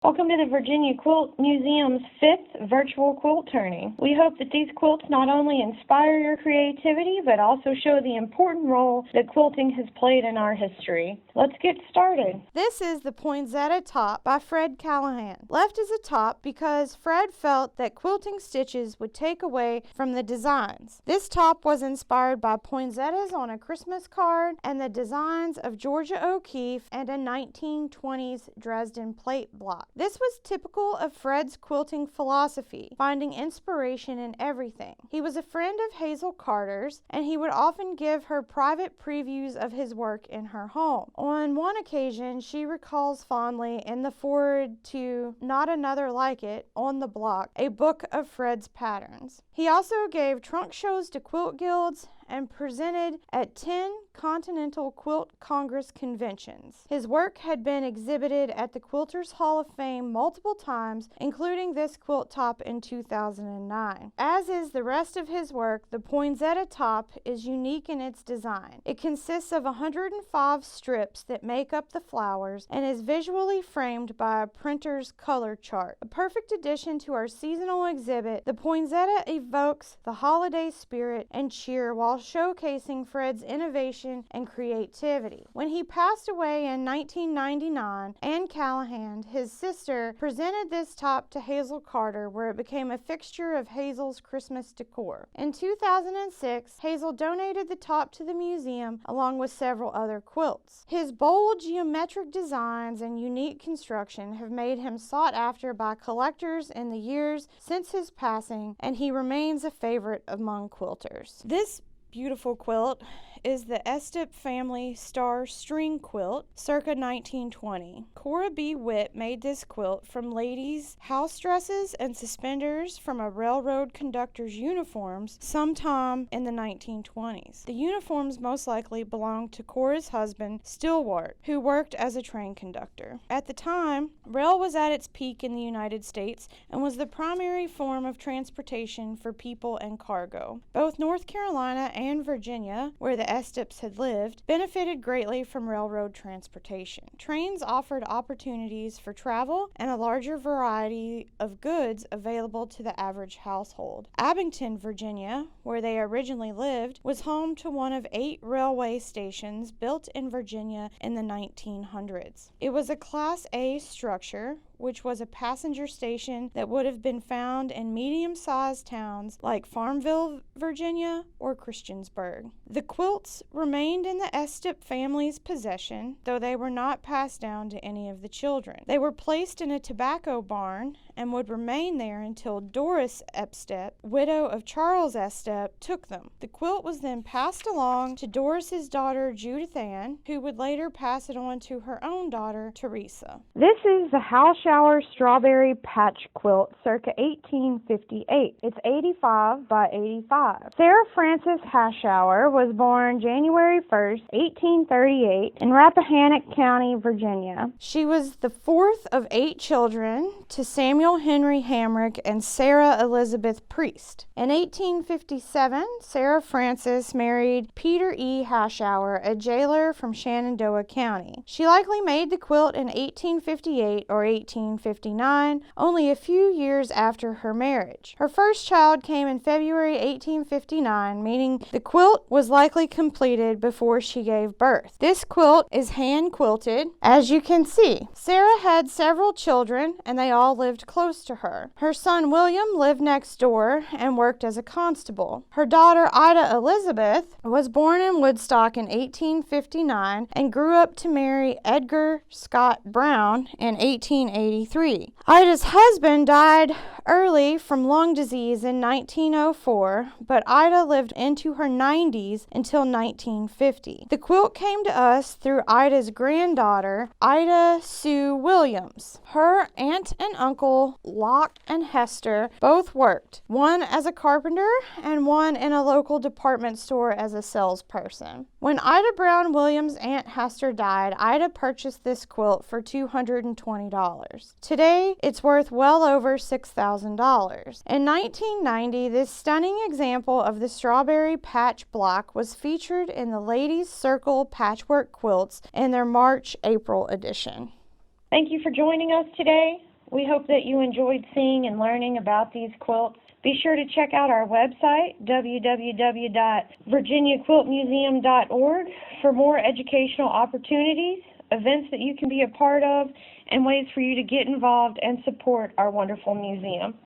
Welcome to the Virginia Quilt Museum's 5th virtual quilt turning. We hope that these quilts not only inspire your creativity, but also show the important role that quilting has played in our history. Let's get started. This is the Poinsetta top by Fred Callahan. Left as a top because Fred felt that quilting stitches would take away from the designs. This top was inspired by poinsettias on a Christmas card and the designs of Georgia O'Keeffe and a 1920s Dresden plate block. This was typical of Fred's quilting philosophy, finding inspiration in everything. He was a friend of Hazel Carter's, and he would often give her private previews of his work in her home. On one occasion, she recalls fondly in the foreword to Not Another Like It on the Block, a book of Fred's patterns. He also gave trunk shows to quilt guilds and presented at 10 Continental Quilt Congress conventions. His work had been exhibited at the Quilters Hall of Fame multiple times, including this quilt top in 2009. As is the rest of his work, the Poinsetta top is unique in its design. It consists of 105 strips that make up the flowers and is visually framed by a printer's color chart. A perfect addition to our seasonal exhibit, the Poinsetta evokes the holiday spirit and cheer while showcasing Fred's innovation and creativity. When he passed away in 1999, Anne Callahan, his sister, presented this top to Hazel Carter, where it became a fixture of Hazel's Christmas decor. In 2006, Hazel donated the top to the museum along with several other quilts. His bold geometric designs and unique construction have made him sought after by collectors in the years since his passing, and he remains a favorite among quilters. This beautiful quilt is the Estep family star string quilt circa 1920. Cora B. Witt made this quilt from ladies' house dresses and suspenders from a railroad conductor's uniforms sometime in the 1920s. The uniforms most likely belonged to Cora's husband, Stillwart, who worked as a train conductor. At the time, rail was at its peak in the United States and was the primary form of transportation for people and cargo. Both North Carolina and Virginia, where the Esteps had lived, benefited greatly from railroad transportation. Trains offered opportunities for travel and a larger variety of goods available to the average household. Abington, Virginia, where they originally lived, was home to one of 8 railway stations built in Virginia in the 1900s. It was a Class A structure, which was a passenger station that would have been found in medium-sized towns like Farmville, Virginia, or Christiansburg. The quilts remained in the Estep family's possession, though they were not passed down to any of the children. They were placed in a tobacco barn and would remain there until Doris Estep, widow of Charles Estep, took them. The quilt was then passed along to Doris's daughter Judith Ann, who would later pass it on to her own daughter Teresa. This is the Houshour Strawberry Patch Quilt circa 1858. It's 85 by 85. Sarah Frances Houshour was born January 1st, 1838 in Rappahannock County, Virginia. She was the 4th of 8 children to Samuel Henry Hamrick and Sarah Elizabeth Priest. In 1857, Sarah Frances married Peter E. Houshour, a jailer from Shenandoah County. She likely made the quilt in 1858 or 1859, only a few years after her marriage. Her first child came in February 1859, meaning the quilt was likely completed before she gave birth. This quilt is hand quilted, as you can see. Sarah had several children, and they all lived close to her. Her son William lived next door and worked as a constable. Her daughter Ida Elizabeth was born in Woodstock in 1859 and grew up to marry Edgar Scott Brown in 1883. Ida's husband died early from lung disease in 1904, but Ida lived into her 90s until 1950. The quilt came to us through Ida's granddaughter, Ida Sue Williams. Her aunt and uncle, Locke and Hester, both worked, one as a carpenter and one in a local department store as a salesperson. When Ida Brown Williams' Aunt Hester died, Ida purchased this quilt for $220. Today, it's worth well over $6,000. In 1990, this stunning example of the strawberry patch block was featured in the Ladies' Circle Patchwork Quilts in their March-April edition. Thank you for joining us today. We hope that you enjoyed seeing and learning about these quilts. Be sure to check out our website, www.virginiaquiltmuseum.org, for more educational opportunities, events that you can be a part of, and ways for you to get involved and support our wonderful museum.